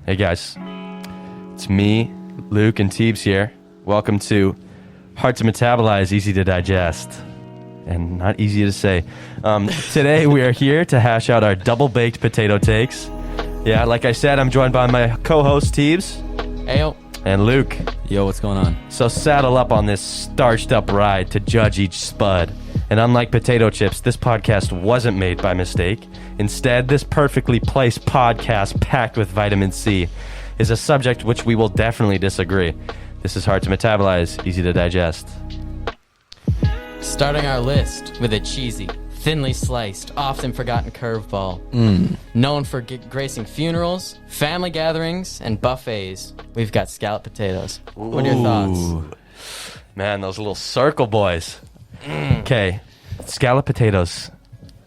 Hey guys, it's me, Luke, and Teebs here. Welcome to Hard to Metabolize, Easy to Digest, and not easy to say. Today we are here to hash out our double-baked potato takes. Yeah, like I said, I'm joined by my co-host Teebs. Ayo. And Luke. Yo, what's going on? So saddle up on this starched-up ride to judge each spud. And unlike potato chips, this podcast wasn't made by mistake. Instead, this perfectly placed podcast packed with vitamin C is a subject which we will definitely disagree. This is Hard to Metabolize, Easy to Digest. Starting our list with a cheesy, thinly sliced, often forgotten curveball. Known for gracing funerals, family gatherings, and buffets, we've got scalloped potatoes. What are your thoughts? Man, those little circle boys. Okay, scalloped potatoes,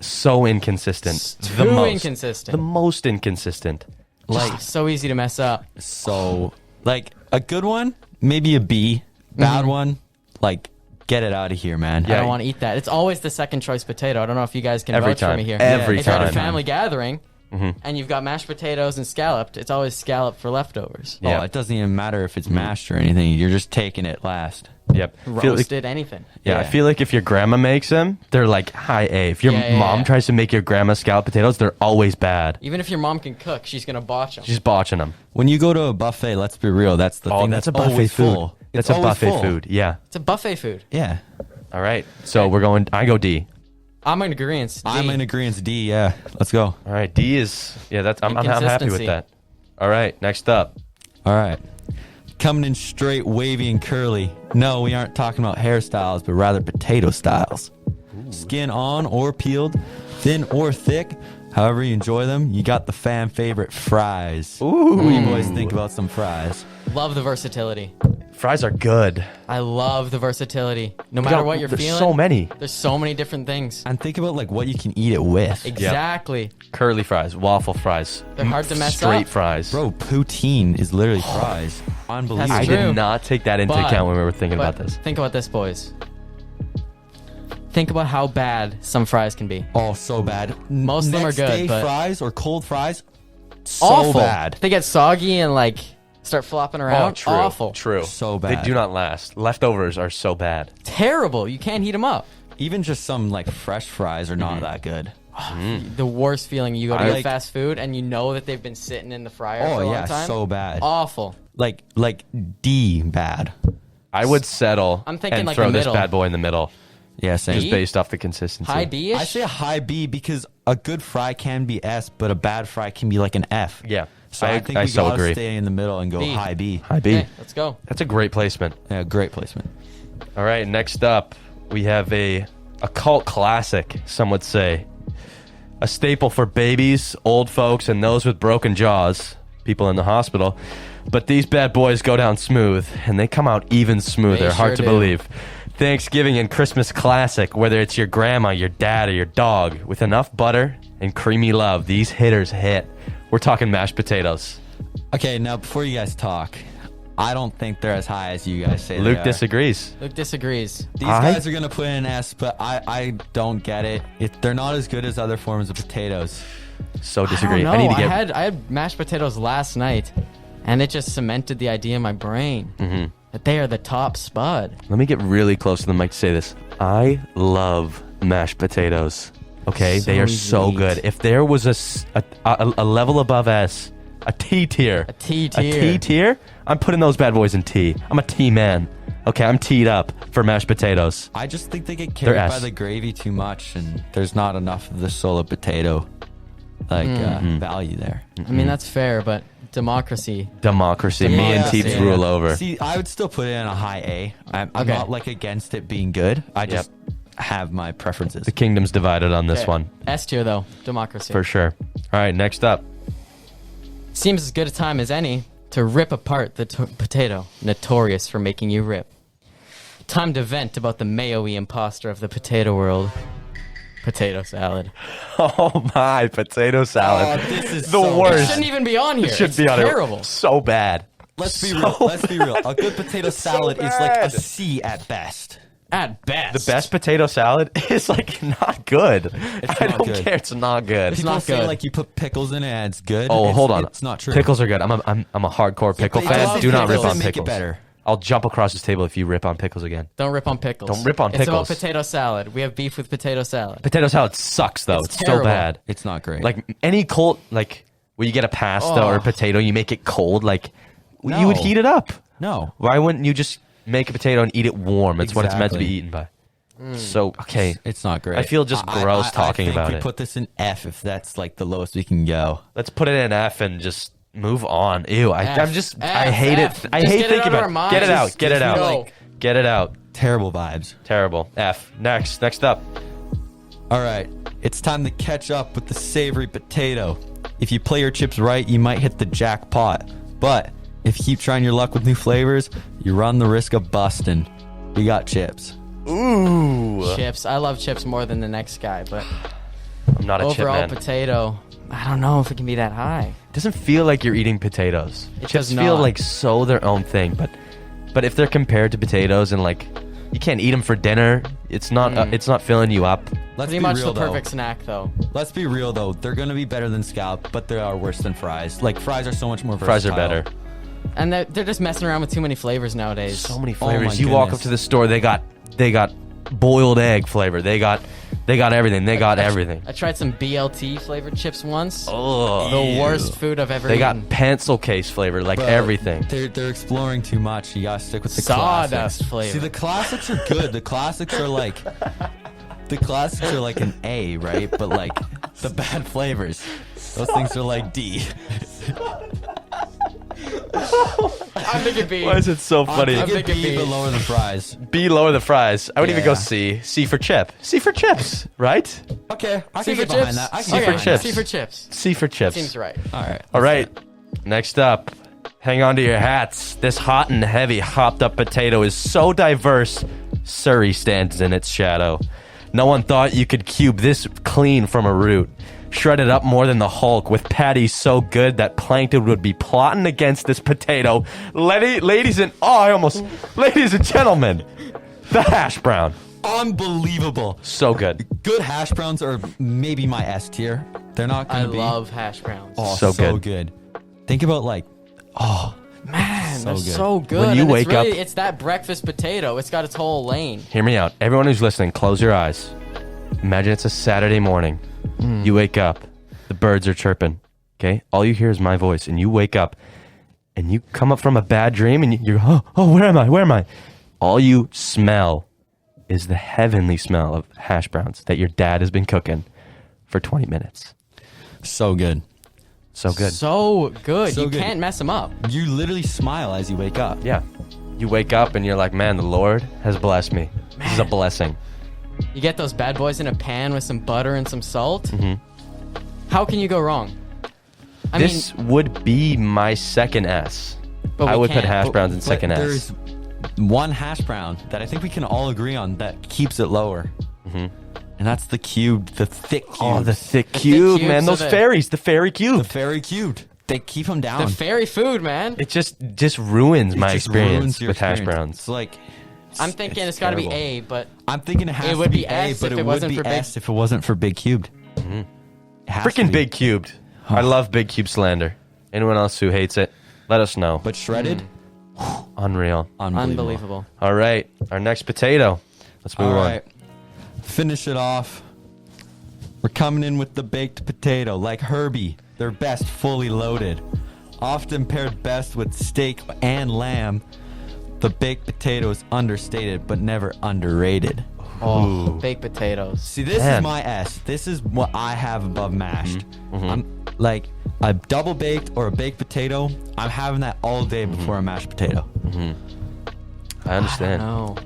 so inconsistent. Inconsistent. The most inconsistent. Like, so easy to mess up. So, like, a good one, maybe a B. Bad one, like, get it out of here, man. I don't want to eat that. It's always the second choice potato. I don't know if you guys can Every vouch time. for me here. Every if you're at a time. family gathering and you've got mashed potatoes and scalloped, it's always scalloped for leftovers. Yeah. Oh, it doesn't even matter if it's mashed or anything. You're just taking it last. Yep. Roasted, anything. Yeah, I feel like if your grandma makes them, they're like high A. If your mom tries to make your grandma scalloped potatoes, they're always bad. Even if your mom can cook, she's going to botch them. She's botching them. When you go to a buffet, let's be real, that's the thing That's that's a buffet always food. full. That's It's a always buffet full. food. Yeah. It's a buffet food. Yeah. All right. So I go D. I'm in agreement. I'm in agreement, D, yeah. Let's go. All right. D is, I'm happy with Inconsistency. that. All right. Next up. All right. Coming in straight, wavy, and curly. No, we aren't talking about hairstyles, but rather potato styles. Skin on or peeled, thin or thick, however you enjoy them. You got the fan favorite fries. Ooh. What do you boys think about some fries? Love the versatility. Fries are good. I love the versatility. No matter what you're There's feeling. so many. There's so many different things. And think about like what you can eat it with. Exactly. Curly fries, waffle fries. They're hard to mess Straight up. fries. Bro, poutine is literally fries. Unbelievable. I true. did not take that into But- account when we were thinking about But this. think about this, boys. Think about how bad some fries can be. Oh, so bad. Most of them are Next good, day but- fries or cold fries, so Awful. bad. They get soggy and like start flopping around. Oh, true. Awful. True. So They bad. do not last. Leftovers are so bad. Terrible. You can't heat them up. Even just some like fresh fries are not that good. The worst feeling, you go to I get like- fast food and you know that they've been sitting in the fryer Oh for a long yeah, time. so bad. Awful. Like D bad. I would settle I'm thinking and like throw the this middle. bad boy in the middle, Yeah, same. just based off the consistency. High B-ish? I say a high B because a good fry can be S, but a bad fry can be like an F. Yeah. So I think we so gotta agree. stay in the middle and go B. high B. High B. Okay, let's go. That's a great placement. Yeah, great placement. All right, next up, we have a cult classic, some would say. A staple for babies, old folks, and those with broken jaws, people in the hospital. But these bad boys go down smooth, and they come out even smoother. They Hard to sure do. believe. Thanksgiving and Christmas classic, whether it's your grandma, your dad, or your dog, with enough butter and creamy love, these hitters hit. We're talking mashed potatoes. Okay, now before you guys talk, I don't think they're as high as you guys say they Luke are. disagrees. Luke disagrees. These I- guys are gonna put in an S, but I don't get it. They're not as good as other forms of potatoes. So I disagree. don't know. need to get. I had mashed potatoes last night, and it just cemented the idea in my brain that they are the top spud. Let me get really close to the mic to say this. I love mashed potatoes. Okay, So they are so neat. good. If there was a level above S, a T tier, A T a tier. T tier, I'm putting those bad boys in T. I'm a T man. Okay, I'm teed up for mashed potatoes. I just think they get They're carried S. by the gravy too much, and there's not enough of the solo potato value there. I mean, that's fair, but democracy. Democracy. Me and Democracy. Teebs rule over. See, I would still put it in a high A. I'm Okay. not like against it being good. I just have my preferences. The kingdom's divided on this Okay. one, S tier, though. Democracy. for sure. All right, next up. Seems as good a time as any to rip apart the potato, notorious for making you rip. Time to vent about the mayo-y imposter of the potato world. Potato salad. Oh my, potato salad. this is the so worst. It shouldn't even be on here. It should It's be on terrible. it. So bad. Let's be So real. Let's be real. A good potato so salad is like a bad. C at best. At best. The best potato salad is like not good. I not don't good. care. It's not good. It's People not say good. like you put pickles in it and it's good. Oh, hold on. It's not true. Pickles are good. I'm a hardcore pickle but fan. love Do not rip pickles. on Make it pickles. better. I'll jump across this table if you rip on pickles again. Don't rip on pickles. Don't rip on It's pickles. about potato salad. We have beef with potato salad. Potato salad sucks though. It's It's so terrible. bad. It's not great. Like any cold, like when you get a pasta or a potato, you make it cold. Like you would No. heat it up. no. Why wouldn't you just make a potato and eat it warm? It's what it's meant to be Exactly. eaten by. So okay, It's not great. I feel just gross talking I think about we it. put this in F if that's like the lowest we can go. let's put it in F and just move on. Ew, I F, hate F. it. I Just hate get it thinking out of about our it. minds. Get it out. Just Get it out. go. Get it out. Terrible vibes. Terrible. F. Next up. All right, it's time to catch up with the savory potato. If you play your chips right, you might hit the jackpot. But if you keep trying your luck with new flavors, you run the risk of busting. We got chips. Ooh. Chips. I love chips more than the next guy, but I'm not a chip overall man. potato, I don't know if it can be that high. Doesn't feel like you're eating potatoes. It Chips does feel not. like so their own thing, but if they're compared to potatoes and like you can't eat them for dinner, it's not filling you up. Let's Pretty be much real the though. perfect snack, though. Let's be real though. They're gonna be better than scallop, but they are worse than fries. Like fries are so much more Fries versatile. are better. And they're just messing around with too many flavors nowadays. So many Oh my flavors. You walk up goodness. to the store, they got boiled egg flavor. They got everything. They got everything. I tried some BLT flavored chips once. Oh, The worst food I've ever they eaten. got pencil case flavor, like Bro, everything. They're exploring too much. You gotta stick with the Sawdust classics. flavor. See, the classics are good. The classics are like an A, right? But like the bad flavors, those things are like D. I'm thinking B. Why is it so funny? I'm Get thinking B, B. but lower the fries. B lower the fries. I would even go Yeah. C. C for chip. C for chips, right? Okay, I C can for get behind chips. that. I can C get for behind chips. C for chips. C for chips. Seems right. that. All right. All right. Next up, hang on to your hats. This hot and heavy hopped up potato is so diverse, Surrey stands in its shadow. No one thought you could cube this clean from a root. Shredded up more than the Hulk with patties so good that plankton would be plotting against this potato. Ladies and gentlemen, the hash brown. Unbelievable. So good. Good hash browns are maybe my S tier. They're not I gonna be. love hash browns. Oh, So so good. good. Think about like, Man, so they're good. so good. When you and wake it's really, up- it's that breakfast potato. It's got its whole lane. Hear me out. Everyone who's listening, close your eyes. Imagine it's a Saturday morning. You wake up. The birds are chirping. Okay? All you hear is my voice. And you wake up. And you come up from a bad dream. And you're, oh, where am I? Where am I? All you smell is the heavenly smell of hash browns that your dad has been cooking for 20 minutes. so good. So good. So good. So you good. can't mess them up. You literally smile as you wake up. Yeah. You wake up and you're like, man, the Lord has blessed me. This is a blessing. You get those bad boys in a pan with some butter and some salt. Mm-hmm. How can you go wrong? I This would be my second S. But I we would put can't. hash browns in But second S. there's one hash brown that I think we can all agree on that keeps it lower. And that's the cubed, the thick cubes. Oh, the thick thick cube, cubes man. are Those the- fairies, the fairy cube. The fairy cubed. They keep them down. the fairy food, man. It just ruins my It just experience ruins your with hash experience. browns. It's like I'm thinking it's got to be terrible. A, but I'm thinking it has It to would be be A, S but if it it would wasn't be for big- S if it wasn't for big cubed. It has to Freaking be. big cubed. I love big cube slander. Anyone else who hates it, let us know. But shredded, Unreal. unbelievable. All right, our next potato. Let's move All on. right. Finish it off. We're coming in with the baked potato, like Herbie. They're best fully loaded. Often paired best with steak and lamb. The baked potato is understated, but never underrated. Oh, Ooh. baked potatoes. See, this Man. is my S. This is what I have above mashed. Mm-hmm. I'm like a double baked or a baked potato. I'm having that all day before a mashed potato. I understand. No,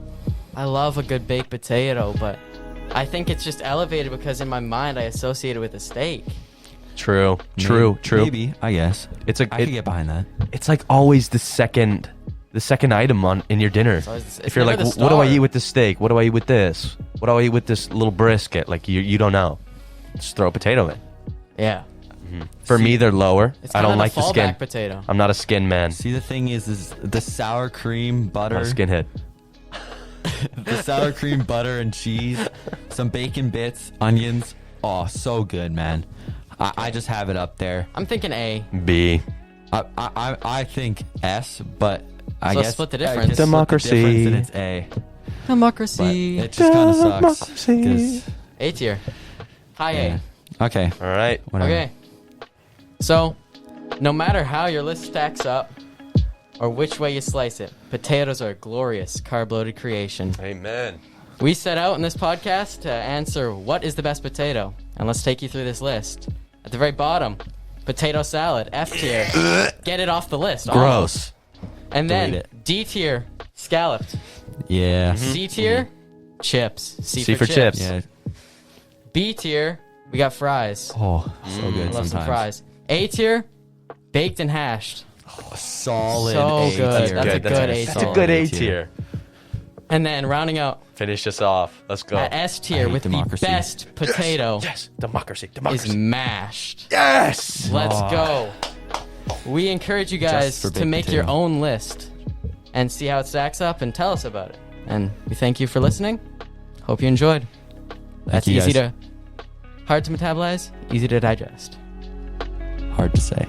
I love a good baked potato, but I think it's just elevated because in my mind I associate it with a steak. True. Maybe, I guess. It's a. I could get behind that. It's like always the second item on in your dinner. it's If you're never like, the what do I star." eat with this steak? What do I eat with this? What do I eat with this little brisket? Like you don't know. Just throw a potato in. Yeah, For me, they're lower. it's I kind don't of like the the skin. fallback potato. I'm not a skin man. See, the thing is the sour cream butter. I'm a skinhead. the sour cream, butter, and cheese, some bacon bits, onions. Oh, so good, man. I just have it up there. I'm thinking A. B. I think S, but I So guess split the I difference. just split the Democracy. difference and it's A. But Democracy. it just kind of sucks. Democracy. 'cause- A tier. High yeah. A. Okay. All right. Whatever. Okay. So, no matter how your list stacks up or which way you slice it, potatoes are a glorious carb-loaded creation. Amen. We set out in this podcast to answer what is the best potato, and let's take you through this list. At the very bottom, potato salad, F tier. Get it off the list. Gross. And then Delete it. D tier, scalloped. Yeah. C tier, chips. C for chips. Yeah. B tier, we got fries. Oh, so good Love some sometimes. fries. A tier, baked and hashed. Solid. So A good. tier. That's a good A That's a tier. good A tier. And then rounding out Finish us off. Let's go. at S tier hate with democracy. the best potato Yes. Democracy. is Democracy. mashed. Yes. Let's go. We encourage you guys Just for to baked make your potato. own list and see how it stacks up and tell us about it. And we thank you for listening. Hope you enjoyed. That's you, easy guys. hard to metabolize, easy to digest. Hard to say.